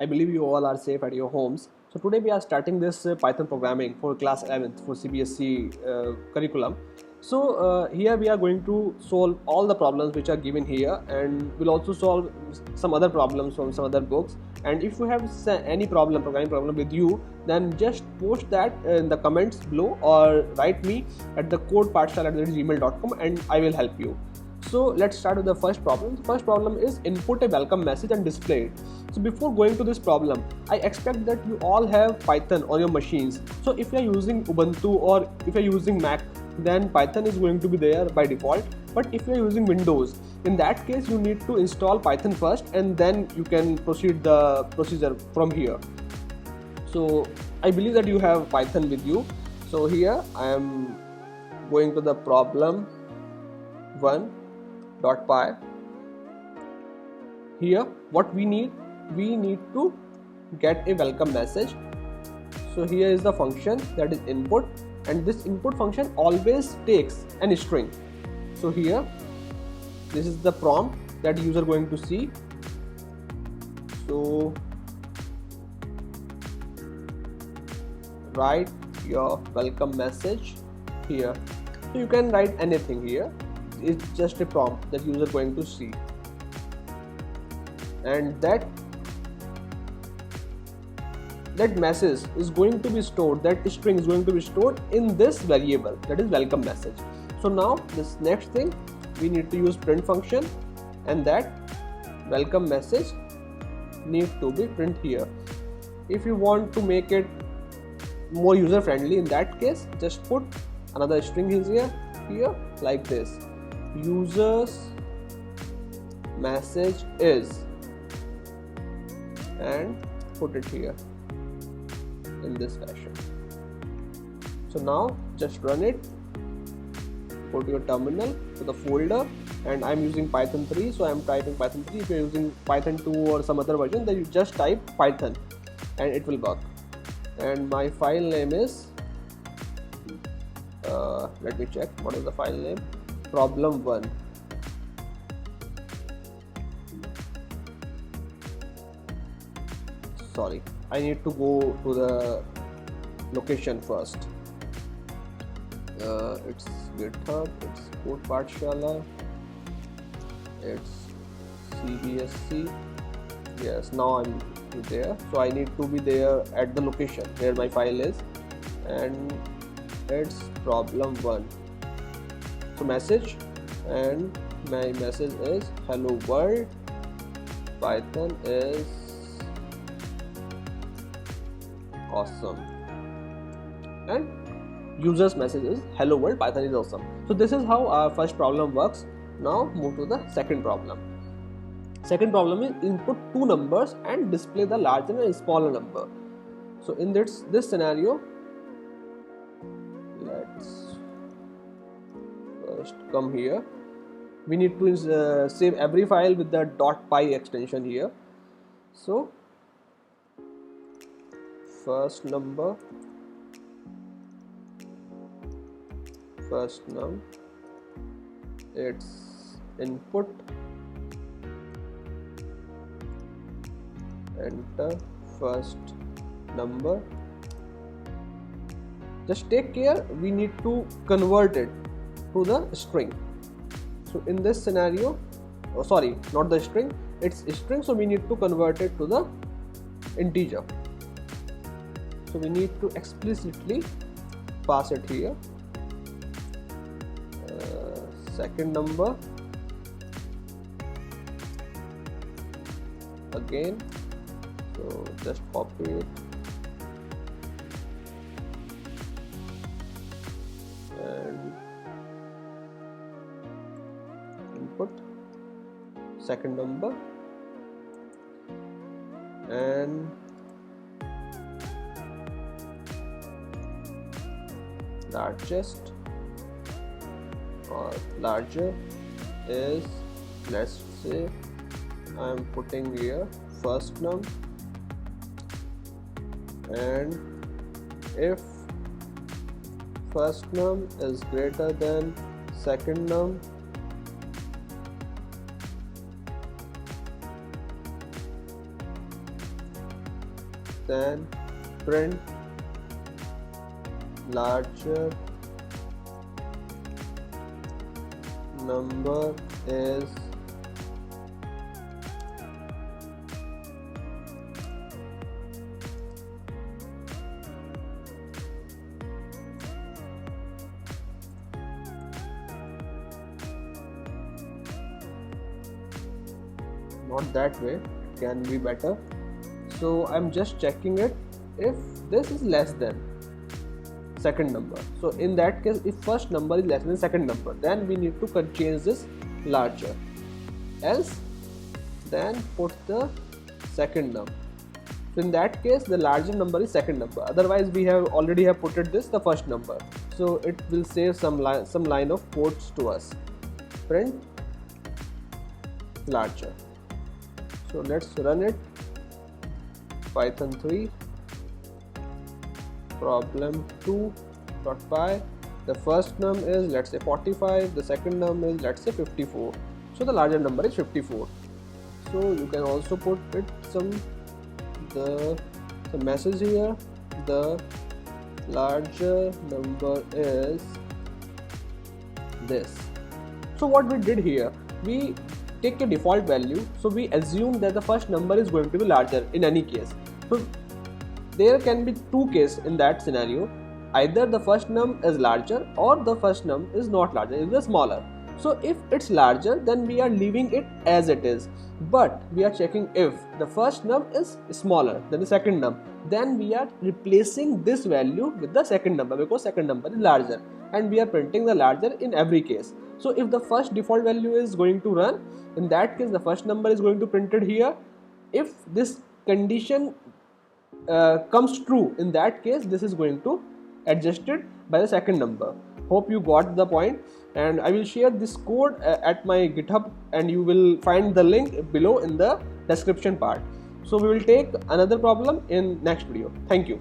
I believe you all are safe at your homes. So today we are starting this Python programming for class 11th for CBSE curriculum. So here we are going to solve all the problems which are given here, and we'll also solve some other problems from some other books. And if you have any problem, programming problem with you, then just post that in the comments below or write me at the codepathshala@gmail.com and I will help you. So let's start with the first problem. The first problem is input a welcome message and display it. So before going to this problem, I expect that you all have Python on your machines. So if you're using Ubuntu or if you're using Mac, then Python is going to be there by default. But if you're using Windows, in that case you need to install Python first and then you can proceed the procedure from here. So I believe that you have Python with you. So here I am going to the problem 1.py. Here what we need to get a welcome message. So here is the function, that is input, and this input function always takes an string. So here this is the prompt that user going to see. So write your welcome message here. So you can write anything here. It's just a prompt that user going to see, and that message is going to be stored, that string is going to be stored in this variable, that is welcome message. So now this next thing, we need to use print function, and that welcome message need to be print here. If you want to make it more user friendly, in that case just put another string here like this, users message is, and put it here in this fashion. So now just run it, go to your terminal, to the folder, and I'm using Python 3, so I'm typing Python 3. If you're using Python 2 or some other version, then you just type Python and it will work. And my file name is let me check what is the file name, problem1. Sorry, I need to go to the location first. It's GitHub, it's CodePathshala, it's CBSE. Yes, now I'm there. So I need to be there at the location where my file is, and it's problem1. So message, and my message is hello world, Python is awesome, and user's message is hello world, Python is awesome. So this is how our first problem works. Now move to the second problem. Second problem is input two numbers and display the larger and smaller number. So in this scenario, let's first come here. We need to save every file with the .py extension here. So first num, it's input, enter first number. Just take care, we need to convert it to the string. So in this scenario, oh sorry, not the string, it's a string, so we need to convert it to the integer. So we need to explicitly pass it here. Second number, again, so just copy it and input second number, and largest or larger is, let's say I'm putting here first num, and if first num is greater than second num, then print larger number is not that way, it can be better. So I'm just checking it if this is less than second number. So in that case, if first number is less than second number, then we need to change this larger, else then put the second number. So in that case, the larger number is second number, otherwise we have already have put it this the first number, so it will save some line of codes to us. Print larger. So let's run it. Python 3 problem 2.py. The first num is, let's say, 45, the second num is, let's say, 54. So the larger number is 54. So you can also put it the message here, the larger number is this. So what we did here, we take a default value, so we assume that the first number is going to be larger in any case. So there can be two cases in that scenario, either the first num is larger or the first num is not larger, it is smaller. So if it's larger, then we are leaving it as it is, but we are checking if the first num is smaller than the second num, then we are replacing this value with the second number because second number is larger, and we are printing the larger in every case. So if the first default value is going to run, in that case the first number is going to printed here. If this condition comes true, in that case this is going to adjusted by the second number. Hope you got the point, and I will share this code at my GitHub, and you will find the link below in the description part. So we will take another problem in next video. Thank you.